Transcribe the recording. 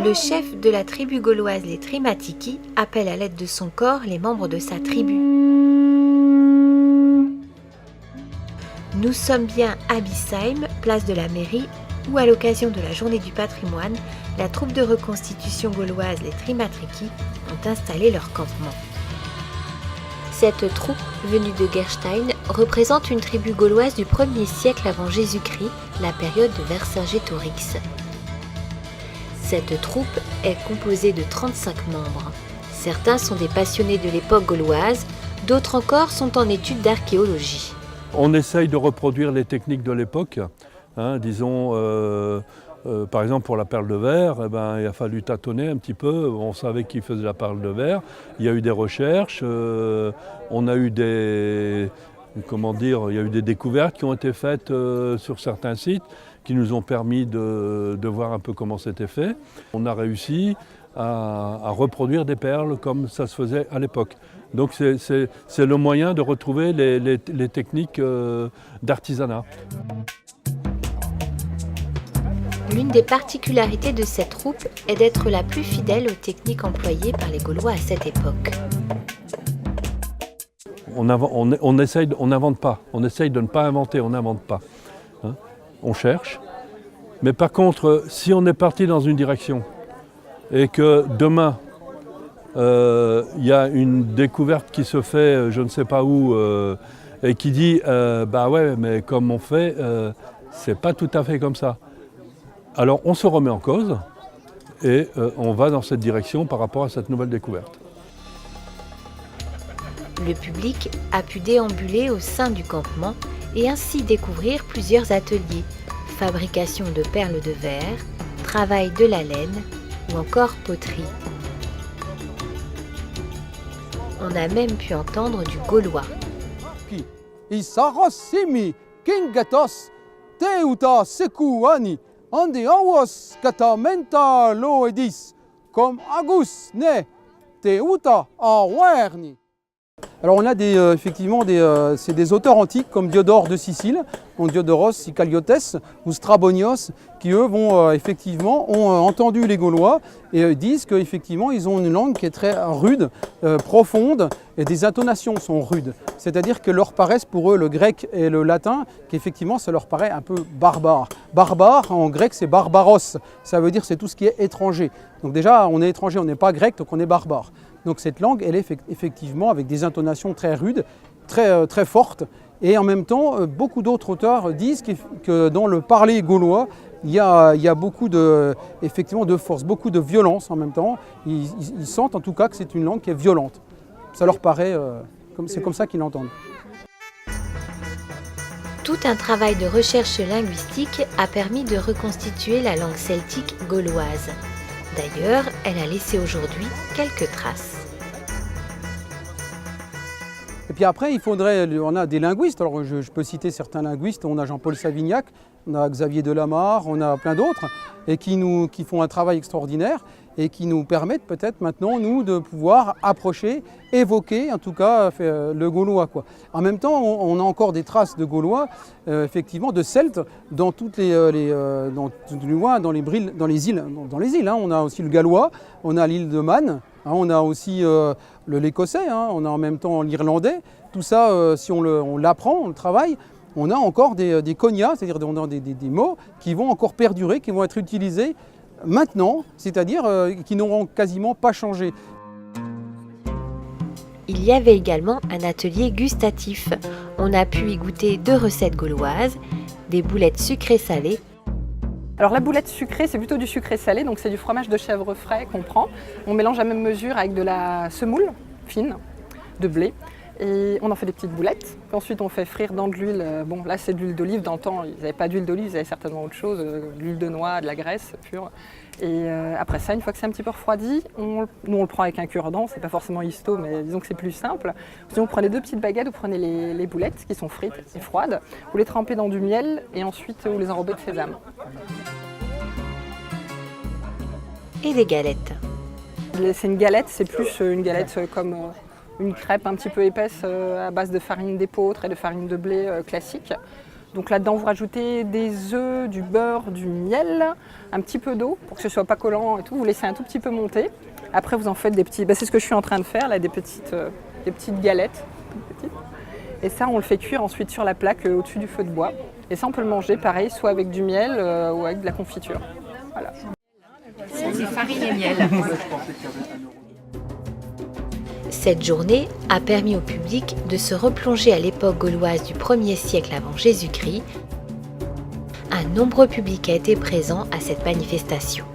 Le chef de la tribu gauloise, les Trimatiki, appelle à l'aide de son corps les membres de sa tribu. Nous sommes bien à Bissheim, place de la mairie, où à l'occasion de la journée du patrimoine, la troupe de reconstitution gauloise, les Trimatiki, ont installé leur campement. Cette troupe, venue de Gerstein, représente une tribu gauloise du 1er siècle avant Jésus-Christ, la période de Vercingétorix. Cette troupe est composée de 35 membres. Certains sont des passionnés de l'époque gauloise, d'autres encore sont en études d'archéologie. On essaye de reproduire les techniques de l'époque, disons, par exemple pour la perle de verre, il a fallu tâtonner un petit peu, on savait qui faisait la perle de verre, il y a eu des recherches, on a eu il y a eu des découvertes qui ont été faites sur certains sites qui nous ont permis de voir un peu comment c'était fait. On a réussi à reproduire des perles comme ça se faisait à l'époque. Donc c'est le moyen de retrouver les techniques d'artisanat. L'une des particularités de cette troupe est d'être la plus fidèle aux techniques employées par les Gaulois à cette époque. On n'invente pas, on essaye de ne pas inventer, on n'invente pas. On cherche, mais par contre, si on est parti dans une direction et que demain, il y a une découverte qui se fait, je ne sais pas où, et qui dit ouais, mais comme on fait, c'est pas tout à fait comme ça. Alors on se remet en cause et on va dans cette direction par rapport à cette nouvelle découverte. Le public a pu déambuler au sein du campement et ainsi découvrir plusieurs ateliers, fabrication de perles de verre, travail de la laine ou encore poterie. On a même pu entendre du gaulois. Isarosimi kingatos teuta sekuani ande awos katamenta loedis comme agus ne teuta awerni. Alors on a effectivement c'est des auteurs antiques comme Diodore de Sicile, Diodoros, Icaliotes ou Strabonios, qui eux ont entendu les Gaulois et disent qu'effectivement ils ont une langue qui est très rude, profonde, et des intonations sont rudes. C'est-à-dire que leur paraissent pour eux le grec et le latin, qu'effectivement ça leur paraît un peu barbare. Barbare en grec c'est barbaros, ça veut dire c'est tout ce qui est étranger. Donc déjà on est étranger, on n'est pas grec, donc on est barbare. Donc cette langue, elle est effectivement avec des intonations très rudes, très fortes. Et en même temps, beaucoup d'autres auteurs disent que dans le parler gaulois, il y a beaucoup effectivement de force, beaucoup de violence en même temps. Ils sentent en tout cas que c'est une langue qui est violente. Ça leur paraît, c'est comme ça qu'ils l'entendent. Tout un travail de recherche linguistique a permis de reconstituer la langue celtique gauloise. D'ailleurs, elle a laissé aujourd'hui quelques traces. Et puis après, on a des linguistes. Alors je peux citer certains linguistes. On a Jean-Paul Savignac, on a Xavier Delamarre, on a plein d'autres, et qui font un travail extraordinaire et qui nous permettent peut-être maintenant, nous, de pouvoir approcher, évoquer en tout cas le gaulois, quoi. En même temps, on a encore des traces de gaulois, effectivement, de celtes dans toutes dans les îles. On a aussi le gallois, on a l'île de Man, on a aussi l'écossais, on a en même temps l'irlandais. Tout ça, si on l'apprend, on le travaille, on a encore des cognas, c'est-à-dire on a des mots qui vont encore perdurer, qui vont être utilisés maintenant, c'est-à-dire qui n'auront quasiment pas changé. Il y avait également un atelier gustatif. On a pu y goûter 2 recettes gauloises, des boulettes sucrées-salées. Alors la boulette sucrée, c'est plutôt du sucré-salé, donc c'est du fromage de chèvre frais qu'on prend. On mélange à même mesure avec de la semoule fine, de blé. Et on en fait des petites boulettes. Ensuite, on fait frire dans de l'huile. Bon, là, c'est de l'huile d'olive. Dans le temps, ils n'avaient pas d'huile d'olive, ils avaient certainement autre chose, de l'huile de noix, de la graisse pure. Et après ça, une fois que c'est un petit peu refroidi, nous, on le prend avec un cure-dent. C'est pas forcément histo, mais disons que c'est plus simple. Sinon, vous prenez 2 petites baguettes, vous prenez les boulettes qui sont frites et froides. Vous les trempez dans du miel et ensuite, vous les enrobez de sésame. Et des galettes. C'est une galette, c'est plus une galette comme une crêpe un petit peu épaisse à base de farine d'épeautre et de farine de blé classique. Donc là-dedans, vous rajoutez des œufs, du beurre, du miel, un petit peu d'eau pour que ce ne soit pas collant et tout. Vous laissez un tout petit peu monter. Après, vous en faites des petits... c'est ce que je suis en train de faire, là, des petites galettes. Petites. Et ça, on le fait cuire ensuite sur la plaque au-dessus du feu de bois. Et ça, on peut le manger pareil, soit avec du miel ou avec de la confiture. Voilà. Ça, c'est farine et miel. Cette journée a permis au public de se replonger à l'époque gauloise du 1er siècle avant Jésus-Christ. Un nombreux public a été présent à cette manifestation.